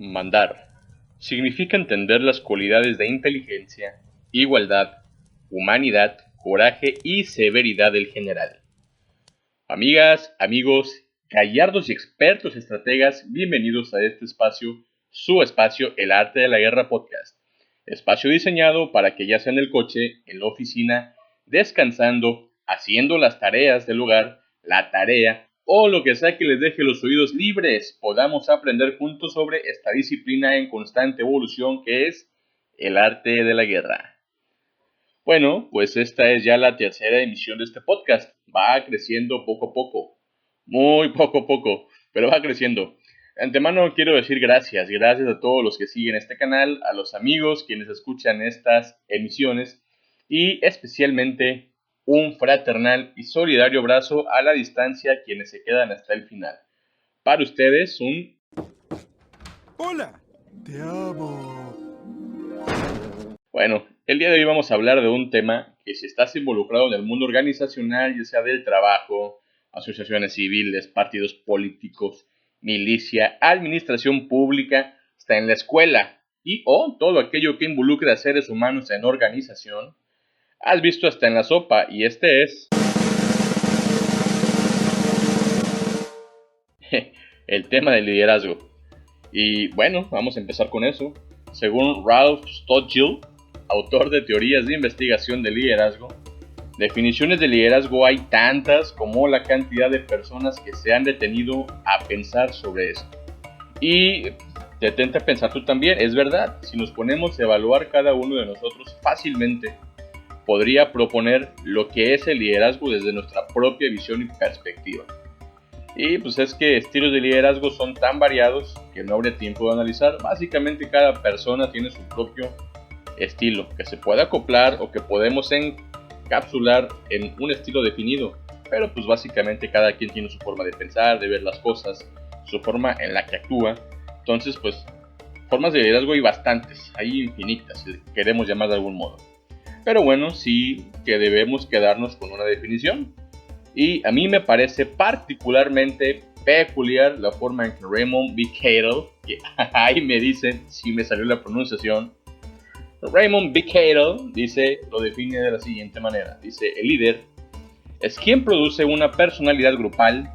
Mandar significa entender las cualidades de inteligencia, igualdad, humanidad, coraje y severidad del general. Amigas, amigos, gallardos y expertos estrategas, bienvenidos a este espacio, su espacio El Arte de la Guerra Podcast. Espacio diseñado para que ya sea en el coche, en la oficina, descansando, haciendo las tareas del hogar, la tarea o lo que sea que les deje los oídos libres, podamos aprender juntos sobre esta disciplina en constante evolución que es el arte de la guerra. Bueno, pues esta es ya la tercera emisión de este podcast. Va creciendo poco a poco, muy poco a poco, pero va creciendo. De antemano quiero decir gracias a todos los que siguen este canal, a los amigos quienes escuchan estas emisiones y especialmente un fraternal y solidario abrazo a la distancia quienes se quedan hasta el final. Para ustedes un... ¡Hola! ¡Te amo! Bueno, el día de hoy vamos a hablar de un tema que si estás involucrado en el mundo organizacional, ya sea del trabajo, asociaciones civiles, partidos políticos, milicia, administración pública, está en la escuela y o todo aquello que involucre a seres humanos en organización, has visto hasta en la sopa y este es el tema del liderazgo. Y bueno, vamos a empezar con eso. Según Ralph Stoddard, autor de teorías de investigación de liderazgo, definiciones de liderazgo hay tantas como la cantidad de personas que se han detenido a pensar sobre esto. Y detente a pensar tú también, es verdad, si nos ponemos a evaluar cada uno de nosotros fácilmente, podría proponer lo que es el liderazgo desde nuestra propia visión y perspectiva. Y pues es que estilos de liderazgo son tan variados que no habría tiempo de analizar. Básicamente cada persona tiene su propio estilo que se puede acoplar o que podemos encapsular en un estilo definido, pero pues básicamente cada quien tiene su forma de pensar, de ver las cosas, su forma en la que actúa. Entonces pues formas de liderazgo hay bastantes, hay infinitas si queremos llamar de algún modo, pero bueno, sí que debemos quedarnos con una definición y a mí me parece particularmente peculiar la forma en que Raymond B. Cattell, que ahí me dicen si me salió la pronunciación, Raymond B. Cattell lo define de la siguiente manera. Dice, el líder es quien produce una personalidad grupal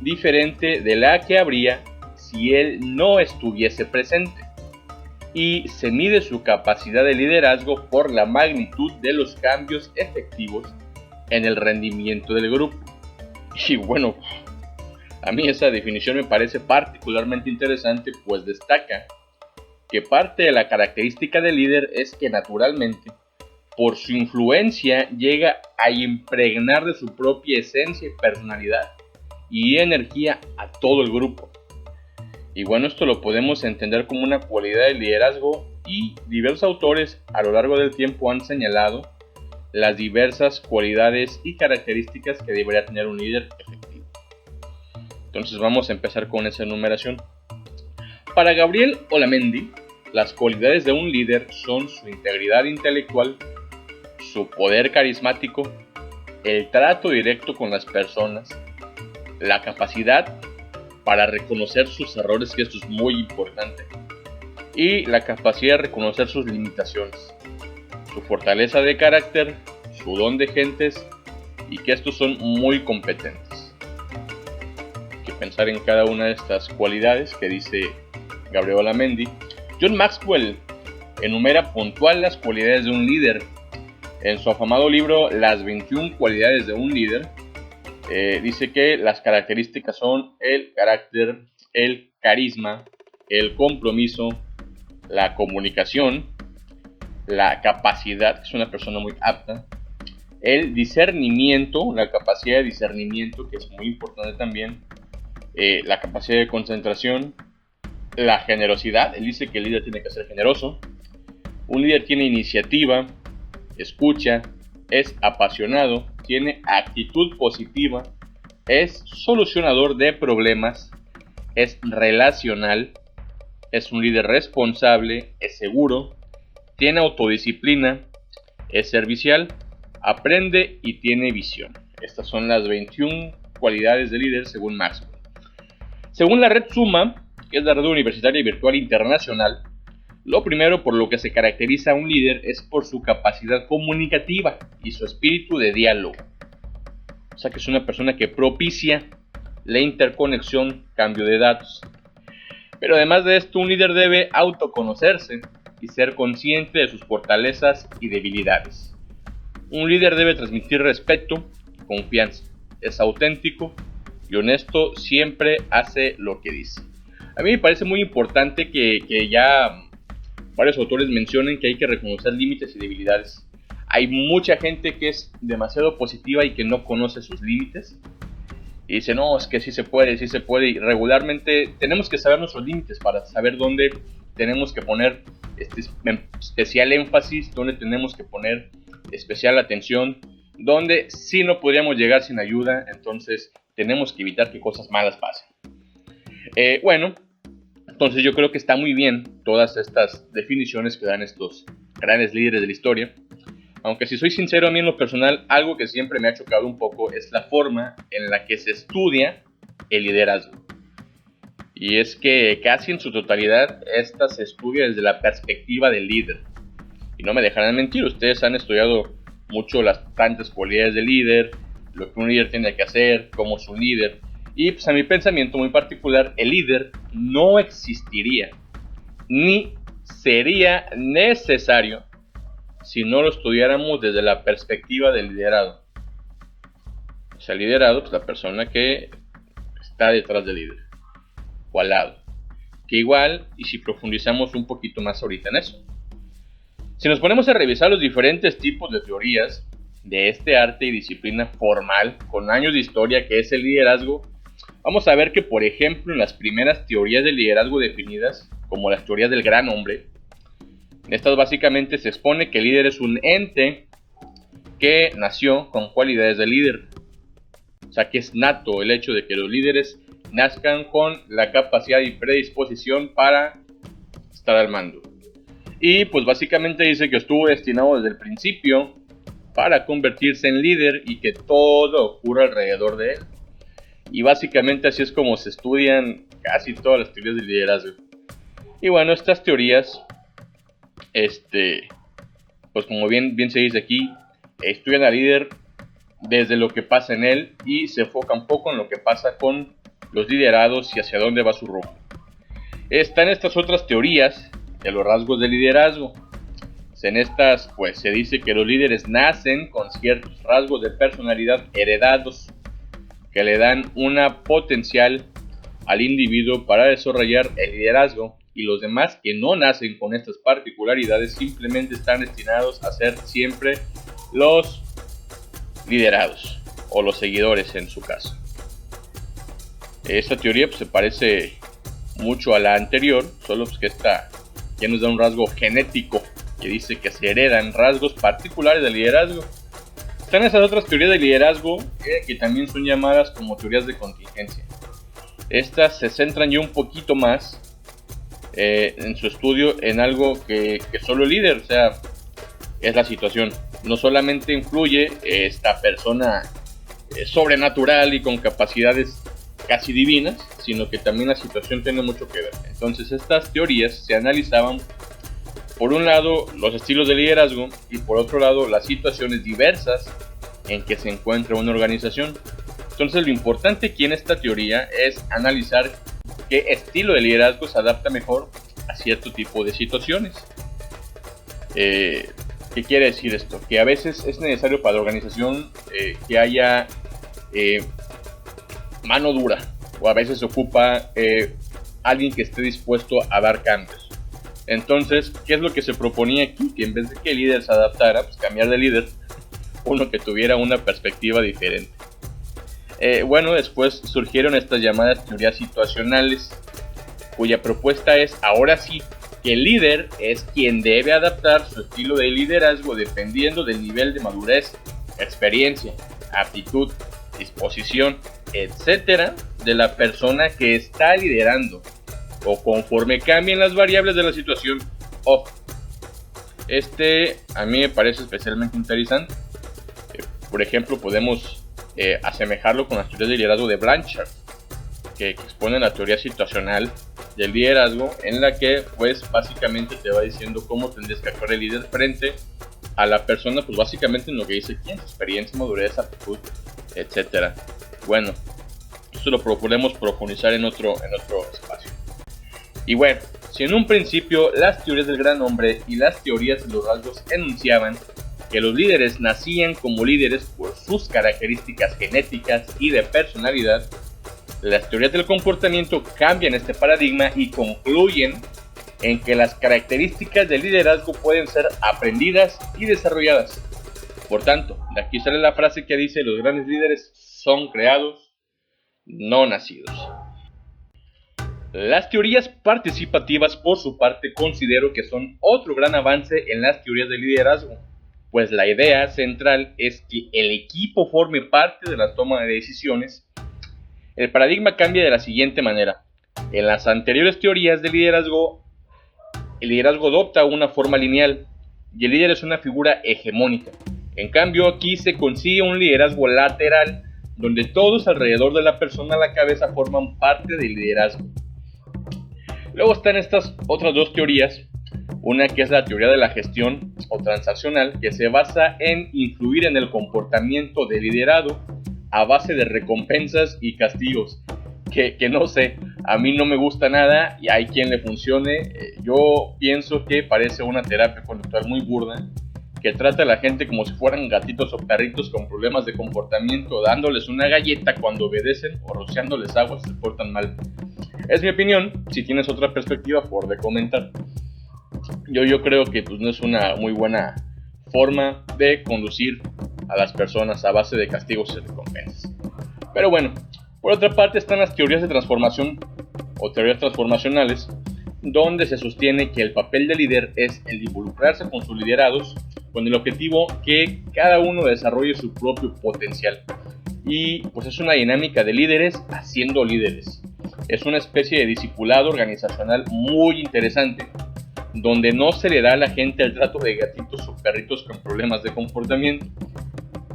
diferente de la que habría si él no estuviese presente. Y se mide su capacidad de liderazgo por la magnitud de los cambios efectivos en el rendimiento del grupo. Y bueno, a mí esa definición me parece particularmente interesante, pues destaca que parte de la característica del líder es que naturalmente, por su influencia, llega a impregnar de su propia esencia y personalidad y energía a todo el grupo. Y bueno, esto lo podemos entender como una cualidad de liderazgo y diversos autores a lo largo del tiempo han señalado las diversas cualidades y características que debería tener un líder efectivo. Entonces vamos a empezar con esa enumeración. Para Gabriel Olamendi, las cualidades de un líder son su integridad intelectual, su poder carismático, el trato directo con las personas, la capacidad para reconocer sus errores, que esto es muy importante, y la capacidad de reconocer sus limitaciones, su fortaleza de carácter, su don de gentes, y que estos son muy competentes. Hay que pensar en cada una de estas cualidades que dice Gabriel Olamendi. John Maxwell enumera puntual las cualidades de un líder. En su afamado libro Las 21 cualidades de un líder, dice que las características son el carácter, el carisma, el compromiso, la comunicación, la capacidad, que es una persona muy apta, el discernimiento, la capacidad de discernimiento, que es muy importante también, la capacidad de concentración, la generosidad. Él dice que el líder tiene que ser generoso. Un líder tiene iniciativa, escucha, es apasionado, tiene actitud positiva, es solucionador de problemas, es relacional, es un líder responsable, es seguro, tiene autodisciplina, es servicial, aprende y tiene visión. Estas son las 21 cualidades de líder según Maxwell. Según la red Suma, que es la red universitaria virtual internacional, lo primero por lo que se caracteriza a un líder es por su capacidad comunicativa y su espíritu de diálogo. O sea que es una persona que propicia la interconexión, cambio de datos. Pero además de esto, un líder debe autoconocerse y ser consciente de sus fortalezas y debilidades. Un líder debe transmitir respeto y confianza. Es auténtico y honesto, siempre hace lo que dice. A mí me parece muy importante que ya varios autores mencionen que hay que reconocer límites y debilidades. Hay mucha gente que es demasiado positiva y que no conoce sus límites. Y dice, no, es que sí se puede. Y regularmente tenemos que saber nuestros límites para saber dónde tenemos que poner especial énfasis, dónde tenemos que poner especial atención, dónde sí no podríamos llegar sin ayuda. Entonces tenemos que evitar que cosas malas pasen. Entonces yo creo que está muy bien todas estas definiciones que dan estos grandes líderes de la historia. Aunque si soy sincero, a mí en lo personal, algo que siempre me ha chocado un poco es la forma en la que se estudia el liderazgo. Y es que casi en su totalidad, esta se estudia desde la perspectiva del líder. Y no me dejarán mentir, ustedes han estudiado mucho las tantas cualidades del líder, lo que un líder tiene que hacer, cómo es un líder. Y pues a mi pensamiento muy particular, el líder no existiría, ni sería necesario si no lo estudiáramos desde la perspectiva del liderado. O sea, el liderado, pues la persona que está detrás del líder, o al lado. Que igual, y si profundizamos un poquito más ahorita en eso. Si nos ponemos a revisar los diferentes tipos de teorías de este arte y disciplina formal, con años de historia que es el liderazgo, vamos a ver que, por ejemplo, en las primeras teorías de liderazgo definidas, como las teorías del gran hombre, en estas básicamente se expone que el líder es un ente que nació con cualidades de líder. O sea que es nato el hecho de que los líderes nazcan con la capacidad y predisposición para estar al mando. Y pues básicamente dice que estuvo destinado desde el principio para convertirse en líder y que todo ocurra alrededor de él. Y básicamente así es como se estudian casi todas las teorías del liderazgo. Y bueno, estas teorías, pues como bien se dice aquí, estudian al líder desde lo que pasa en él y se enfocan un poco en lo que pasa con los liderados y hacia dónde va su rumbo. Están estas otras teorías de los rasgos del liderazgo. En estas pues se dice que los líderes nacen con ciertos rasgos de personalidad heredados que le dan una potencial al individuo para desarrollar el liderazgo, y los demás que no nacen con estas particularidades simplemente están destinados a ser siempre los liderados o los seguidores en su caso. Esta teoría pues, se parece mucho a la anterior, solo pues, que esta ya nos da un rasgo genético que dice que se heredan rasgos particulares del liderazgo. Están esas otras teorías de liderazgo que también son llamadas como teorías de contingencia. Estas se centran ya un poquito más en su estudio en algo que solo el líder, o sea, es la situación. No solamente influye esta persona sobrenatural y con capacidades casi divinas, sino que también la situación tiene mucho que ver. Entonces estas teorías se analizaban por un lado los estilos de liderazgo y por otro lado las situaciones diversas en que se encuentra una organización. Entonces lo importante aquí en esta teoría es analizar qué estilo de liderazgo se adapta mejor a cierto tipo de situaciones. ¿Qué quiere decir esto? Que a veces es necesario para la organización que haya mano dura, o a veces se ocupa alguien que esté dispuesto a dar cambios. Entonces, ¿qué es lo que se proponía aquí? Que en vez de que el líder se adaptara, pues cambiar de líder, uno que tuviera una perspectiva diferente. Después surgieron estas llamadas teorías situacionales, cuya propuesta es, ahora sí, que el líder es quien debe adaptar su estilo de liderazgo dependiendo del nivel de madurez, experiencia, aptitud, disposición, etcétera, de la persona que está liderando, o conforme cambien las variables de la situación. A mí me parece especialmente interesante. Por ejemplo, podemos asemejarlo con las teorías de liderazgo de Blanchard, que exponen la teoría situacional del liderazgo, en la que pues básicamente te va diciendo cómo tendrías que actuar el líder frente a la persona, pues básicamente en lo que dice quién, experiencia, madurez, aptitud, etcétera. Bueno, esto lo procuremos profundizar en otro espacio. Y bueno, si en un principio las teorías del gran hombre y las teorías de los rasgos enunciaban que los líderes nacían como líderes por sus características genéticas y de personalidad, las teorías del comportamiento cambian este paradigma y concluyen en que las características del liderazgo pueden ser aprendidas y desarrolladas. Por tanto, de aquí sale la frase que dice: los grandes líderes son creados, no nacidos. Las teorías participativas, por su parte, considero que son otro gran avance en las teorías de liderazgo, pues la idea central es que el equipo forme parte de la toma de decisiones. El paradigma cambia de la siguiente manera. En las anteriores teorías de liderazgo, el liderazgo adopta una forma lineal y el líder es una figura hegemónica. En cambio, aquí se consigue un liderazgo lateral, donde todos alrededor de la persona a la cabeza forman parte del liderazgo. Luego están estas otras dos teorías, una que es la teoría de la gestión o transaccional, que se basa en influir en el comportamiento del liderado a base de recompensas y castigos, que no sé, a mí no me gusta nada y hay quien le funcione. Yo pienso que parece una terapia conductual muy burda, que trata a la gente como si fueran gatitos o perritos con problemas de comportamiento, dándoles una galleta cuando obedecen o rociándoles agua si se portan mal. Es mi opinión. Si tienes otra perspectiva, por de comentar. Yo creo que pues no es una muy buena forma de conducir a las personas a base de castigos y recompensas. Pero bueno, por otra parte están las teorías de transformación o teorías transformacionales, donde se sostiene que el papel del líder es el de involucrarse con sus liderados con el objetivo que cada uno desarrolle su propio potencial. Y pues es una dinámica de líderes haciendo líderes. Es una especie de discipulado organizacional muy interesante, donde no se le da a la gente el trato de gatitos o perritos con problemas de comportamiento.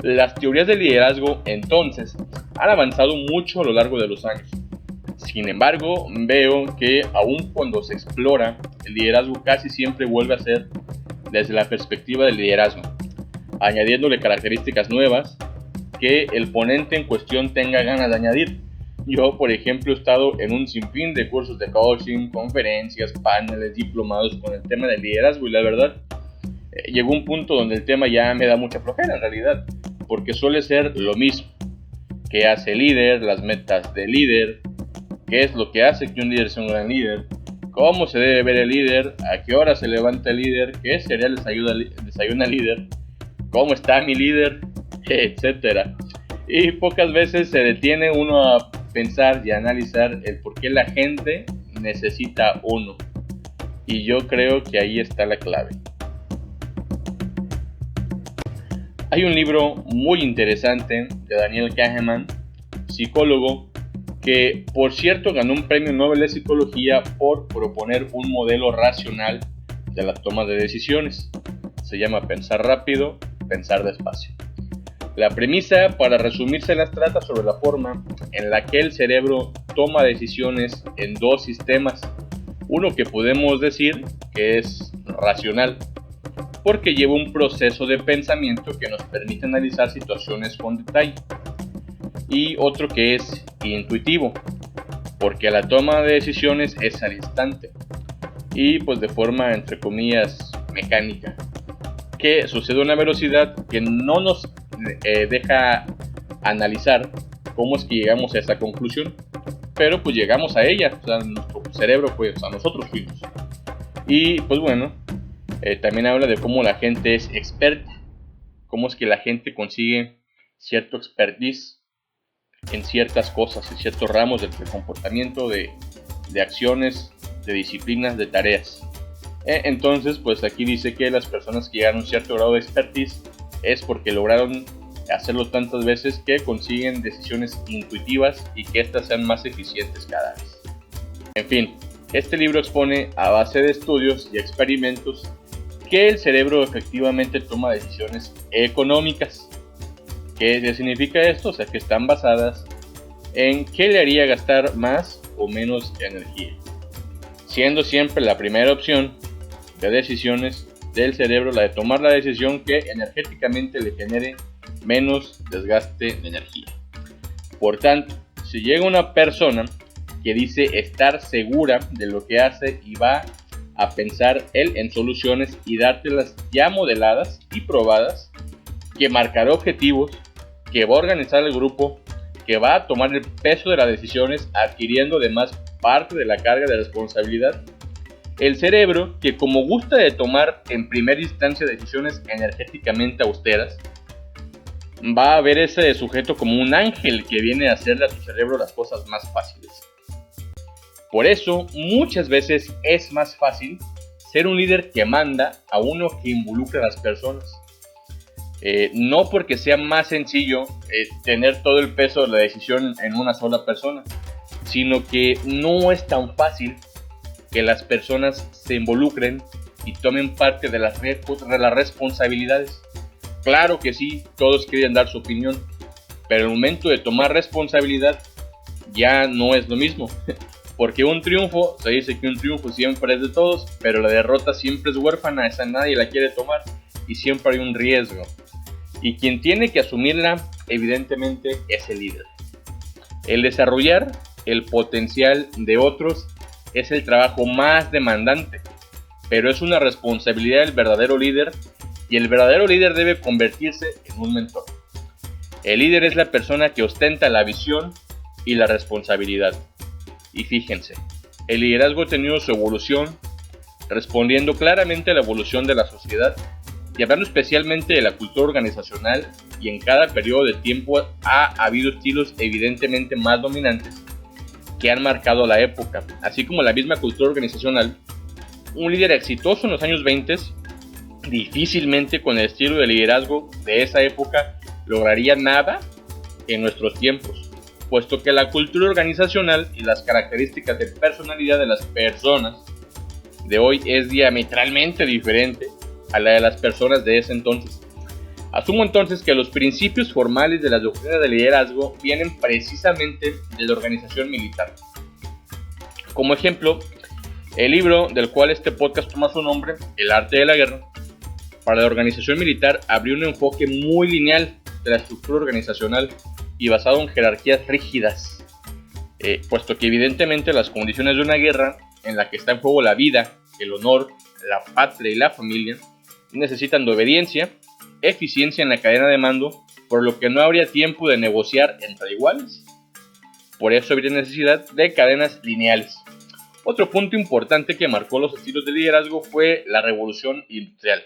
Las teorías del liderazgo, entonces, han avanzado mucho a lo largo de los años. Sin embargo, veo que aun cuando se explora, el liderazgo casi siempre vuelve a ser desde la perspectiva del liderazgo, añadiéndole características nuevas que el ponente en cuestión tenga ganas de añadir. Yo, por ejemplo, he estado en un sinfín de cursos de coaching, conferencias, paneles, diplomados con el tema del liderazgo y la verdad, llegó un punto donde el tema ya me da mucha flojera en realidad, porque suele ser lo mismo. ¿Qué hace el líder? Las metas del líder. ¿Qué es lo que hace que un líder sea un gran líder? ¿Cómo se debe ver el líder? ¿A qué hora se levanta el líder? ¿Qué cereal desayuna el líder? ¿Cómo está mi líder? Etcétera. Y pocas veces se detiene uno a pensar y a analizar el por qué la gente necesita uno. Y yo creo que ahí está la clave. Hay un libro muy interesante de Daniel Kahneman, psicólogo, que por cierto ganó un premio Nobel de Psicología por proponer un modelo racional de la toma de decisiones. Se llama Pensar rápido, pensar despacio. La premisa, para resumírselas, trata sobre la forma en la que el cerebro toma decisiones en dos sistemas. Uno que podemos decir que es racional, porque lleva un proceso de pensamiento que nos permite analizar situaciones con detalle. Y otro que es intuitivo, porque la toma de decisiones es al instante y pues de forma entre comillas mecánica, que sucede a una velocidad que no nos deja analizar cómo es que llegamos a esa conclusión, pero pues llegamos a ella, o sea, nuestro cerebro pues a nosotros fuimos. Y pues bueno, también habla de cómo la gente es experta, cómo es que la gente consigue cierto expertise en ciertas cosas, en ciertos ramos del comportamiento, de acciones, de disciplinas, de tareas. Entonces, pues aquí dice que las personas que llegan a un cierto grado de expertise es porque lograron hacerlo tantas veces que consiguen decisiones intuitivas y que éstas sean más eficientes cada vez. En fin, este libro expone a base de estudios y experimentos que el cerebro efectivamente toma decisiones económicas. ¿Qué significa esto? O sea, que están basadas en qué le haría gastar más o menos energía. siendo siempre la primera opción de decisiones del cerebro la de tomar la decisión que energéticamente le genere menos desgaste de energía. Por tanto, si llega una persona que dice estar segura de lo que hace y va a pensar él en soluciones y dártelas ya modeladas y probadas, que marcará objetivos, que va a organizar el grupo, que va a tomar el peso de las decisiones adquiriendo además parte de la carga de responsabilidad, el cerebro, que como gusta de tomar en primera instancia decisiones energéticamente austeras, va a ver ese sujeto como un ángel que viene a hacerle a su cerebro las cosas más fáciles. Por eso, muchas veces es más fácil ser un líder que manda a uno que involucra a las personas. No porque sea más sencillo tener todo el peso de la decisión en una sola persona, sino que no es tan fácil que las personas se involucren y tomen parte de las responsabilidades. Claro que sí, todos quieren dar su opinión, pero el momento de tomar responsabilidad ya no es lo mismo. Porque un triunfo, se dice que un triunfo siempre es de todos, pero la derrota siempre es huérfana, esa nadie la quiere tomar y siempre hay un riesgo. Y quien tiene que asumirla, evidentemente, es el líder. El desarrollar el potencial de otros es el trabajo más demandante, pero es una responsabilidad del verdadero líder y el verdadero líder debe convertirse en un mentor. El líder es la persona que ostenta la visión y la responsabilidad. Y fíjense, el liderazgo ha tenido su evolución respondiendo claramente a la evolución de la sociedad y hablando especialmente de la cultura organizacional, y en cada periodo de tiempo ha habido estilos evidentemente más dominantes que han marcado la época. Así como la misma cultura organizacional, un líder exitoso en los años 20 difícilmente con el estilo de liderazgo de esa época lograría nada en nuestros tiempos, puesto que la cultura organizacional y las características de personalidad de las personas de hoy es diametralmente diferente a la de las personas de ese entonces. Asumo entonces que los principios formales de las doctrinas de liderazgo vienen precisamente de la organización militar. Como ejemplo, el libro del cual este podcast toma su nombre, El arte de la guerra, para la organización militar abrió un enfoque muy lineal de la estructura organizacional y basado en jerarquías rígidas, puesto que evidentemente las condiciones de una guerra en la que está en juego la vida, el honor, la patria y la familia necesitan de obediencia, eficiencia en la cadena de mando, por lo que no habría tiempo de negociar entre iguales. Por eso habría necesidad de cadenas lineales. Otro punto importante que marcó los estilos de liderazgo fue la revolución industrial,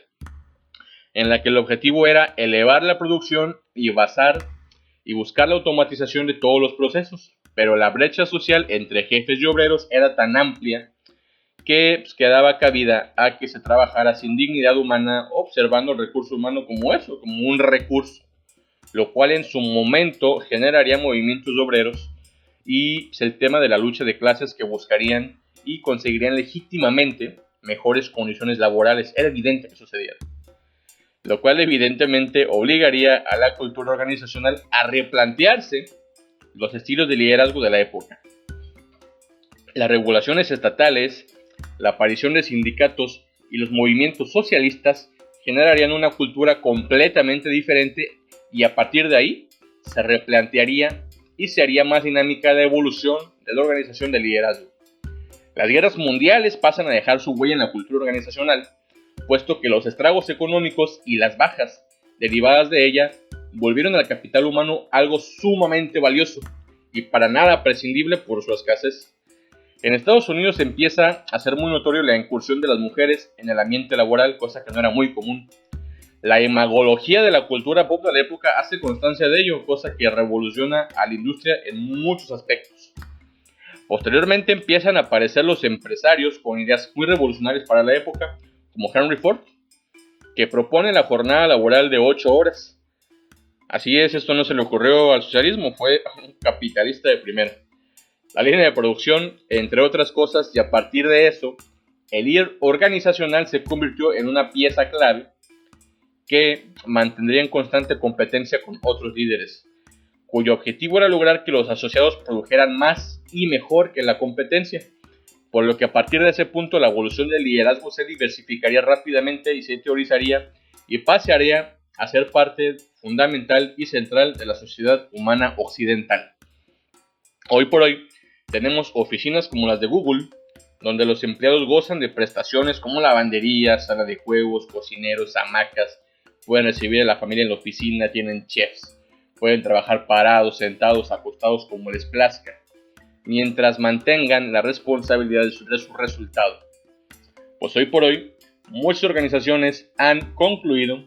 en la que el objetivo era elevar la producción y buscar la automatización de todos los procesos, pero la brecha social entre jefes y obreros era tan amplia que daba cabida a que se trabajara sin dignidad humana, observando el recurso humano como eso, como un recurso, lo cual en su momento generaría movimientos obreros y el tema de la lucha de clases que buscarían y conseguirían legítimamente mejores condiciones laborales. Era evidente que sucedía, lo cual evidentemente obligaría a la cultura organizacional a replantearse los estilos de liderazgo de la época. Las regulaciones estatales, la aparición de sindicatos y los movimientos socialistas generarían una cultura completamente diferente y a partir de ahí se replantearía y se haría más dinámica la evolución de la organización de liderazgo. Las guerras mundiales pasan a dejar su huella en la cultura organizacional, puesto que los estragos económicos y las bajas derivadas de ella volvieron al capital humano algo sumamente valioso y para nada prescindible por su escasez. En Estados Unidos empieza a ser muy notorio la incursión de las mujeres en el ambiente laboral, cosa que no era muy común. La imagología de la cultura pop de la época hace constancia de ello, cosa que revoluciona a la industria en muchos aspectos. Posteriormente empiezan a aparecer los empresarios con ideas muy revolucionarias para la época, como Henry Ford, que propone la jornada laboral de 8 horas. Así es, esto no se le ocurrió al socialismo, fue un capitalista de primera. La línea de producción, entre otras cosas, y a partir de eso, el líder organizacional se convirtió en una pieza clave que mantendría en constante competencia con otros líderes, cuyo objetivo era lograr que los asociados produjeran más y mejor que la competencia, por lo que a partir de ese punto la evolución del liderazgo se diversificaría rápidamente y se teorizaría y pasaría a ser parte fundamental y central de la sociedad humana occidental. Hoy por hoy tenemos oficinas como las de Google, donde los empleados gozan de prestaciones como lavandería, sala de juegos, cocineros, hamacas, pueden recibir a la familia en la oficina, tienen chefs, pueden trabajar parados, sentados, acostados como les plazca, mientras mantengan la responsabilidad de su resultado. Pues hoy por hoy, muchas organizaciones han concluido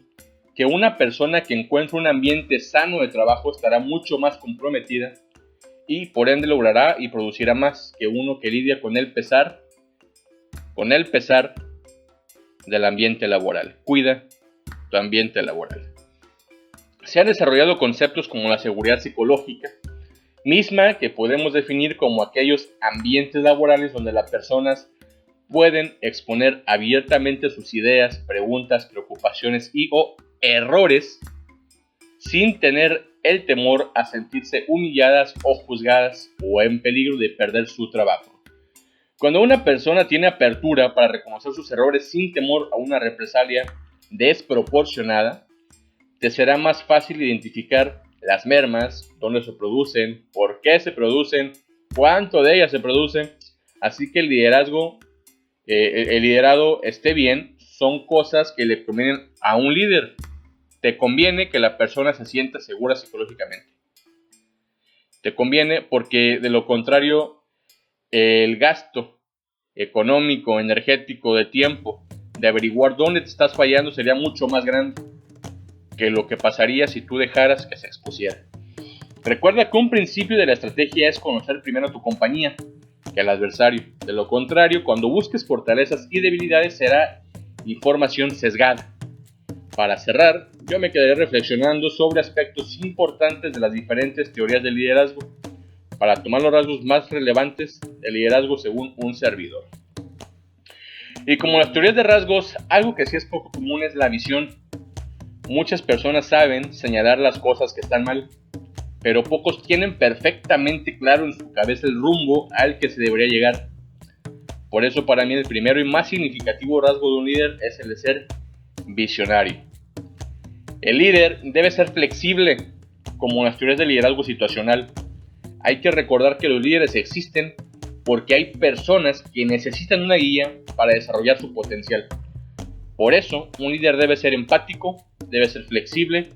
que una persona que encuentra un ambiente sano de trabajo estará mucho más comprometida y por ende logrará y producirá más que uno que lidia con el pesar del ambiente laboral. Cuida tu ambiente laboral. Se han desarrollado conceptos como la seguridad psicológica, misma que podemos definir como aquellos ambientes laborales donde las personas pueden exponer abiertamente sus ideas, preguntas, preocupaciones y o errores sin tener el temor a sentirse humilladas o juzgadas o en peligro de perder su trabajo. Cuando una persona tiene apertura para reconocer sus errores sin temor a una represalia desproporcionada, te será más fácil identificar las mermas, dónde se producen, por qué se producen, cuánto de ellas se producen. Así que el liderado esté bien, son cosas que le convienen a un líder. Te conviene que la persona se sienta segura psicológicamente. Te conviene porque de lo contrario, el gasto económico, energético, de tiempo, de averiguar dónde te estás fallando sería mucho más grande que lo que pasaría si tú dejaras que se expusiera. Recuerda que un principio de la estrategia es conocer primero a tu compañía que al adversario. De lo contrario, cuando busques fortalezas y debilidades será información sesgada. Para cerrar, yo me quedaré reflexionando sobre aspectos importantes de las diferentes teorías del liderazgo para tomar los rasgos más relevantes del liderazgo según un servidor. Y como las teorías de rasgos, algo que sí es poco común es la visión. Muchas personas saben señalar las cosas que están mal, pero pocos tienen perfectamente claro en su cabeza el rumbo al que se debería llegar. Por eso para mí el primero y más significativo rasgo de un líder es el de ser visionario. El líder debe ser flexible, como en las teorías de liderazgo situacional. Hay que recordar que los líderes existen porque hay personas que necesitan una guía para desarrollar su potencial. Por eso, un líder debe ser empático, debe ser flexible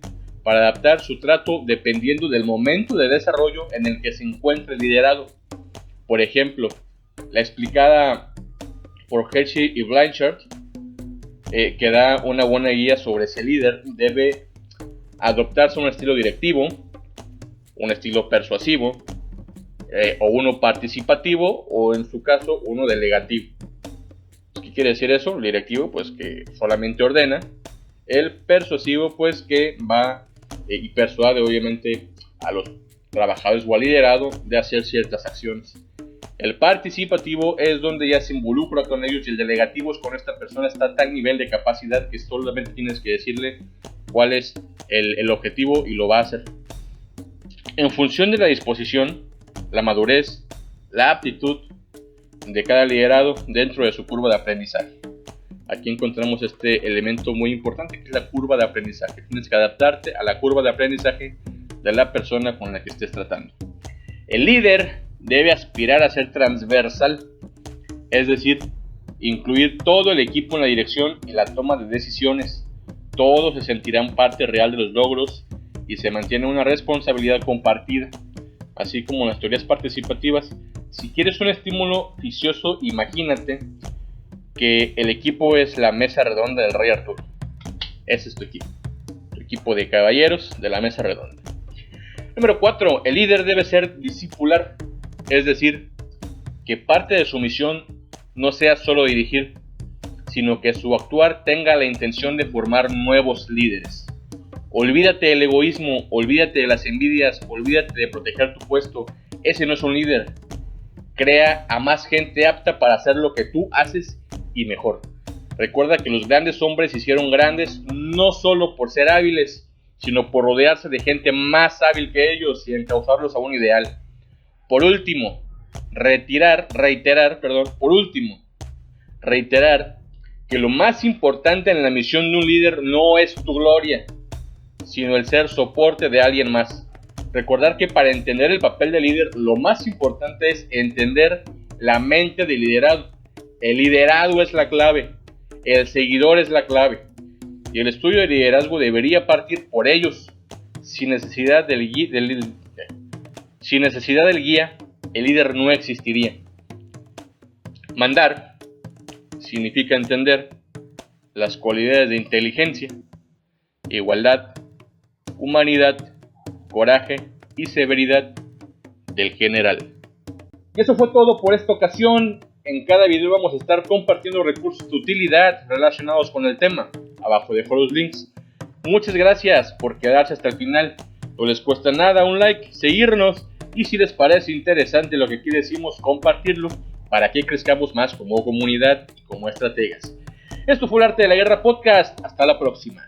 para adaptar su trato dependiendo del momento de desarrollo en el que se encuentre el liderado. Por ejemplo, la explicada por Hershey y Blanchard, que da una buena guía sobre ese líder, debe adoptarse un estilo directivo, un estilo persuasivo, o uno participativo, o en su caso, uno delegativo. ¿Qué quiere decir eso? El directivo, pues que solamente ordena. El persuasivo, pues que va y persuade obviamente a los trabajadores o al liderado de hacer ciertas acciones. El participativo es donde ya se involucra con ellos, y el delegativo es cuando esta persona está a tal nivel de capacidad que solamente tienes que decirle cuál es el objetivo y lo va a hacer. En función de la disposición, la madurez, la aptitud de cada liderado dentro de su curva de aprendizaje. Aquí encontramos este elemento muy importante que es la curva de aprendizaje. Tienes que adaptarte a la curva de aprendizaje de la persona con la que estés tratando. El líder debe aspirar a ser transversal, es decir, incluir todo el equipo en la dirección y la toma de decisiones. Todos se sentirán parte real de los logros y se mantiene una responsabilidad compartida. Así como en las teorías participativas, si quieres un estímulo vicioso, imagínate que el equipo es la mesa redonda del Rey Arturo. Ese es tu equipo de caballeros de la mesa redonda. Número 4. El líder debe ser discipular, es decir, que parte de su misión no sea solo dirigir, sino que su actuar tenga la intención de formar nuevos líderes. Olvídate del egoísmo, olvídate de las envidias, olvídate de proteger tu puesto. Ese no es un líder. Crea a más gente apta para hacer lo que tú haces y mejor. Recuerda que los grandes hombres se hicieron grandes no solo por ser hábiles, sino por rodearse de gente más hábil que ellos y encauzarlos a un ideal. Por último, reiterar, que lo más importante en la misión de un líder no es tu gloria, sino el ser soporte de alguien más. Recordar que para entender el papel de líder, lo más importante es entender la mente del liderado. El liderado es la clave, el seguidor es la clave, y el estudio de liderazgo debería partir por ellos. Sin necesidad del guía, el líder no existiría. Mandar significa entender las cualidades de inteligencia, igualdad, humanidad, coraje y severidad del general. Y eso fue todo por esta ocasión. En cada video vamos a estar compartiendo recursos de utilidad relacionados con el tema. Abajo dejo los links. Muchas gracias por quedarse hasta el final. No les cuesta nada un like, seguirnos, y si les parece interesante lo que aquí decimos, compartirlo para que crezcamos más como comunidad y como estrategas. Esto fue el Arte de la Guerra Podcast. Hasta la próxima.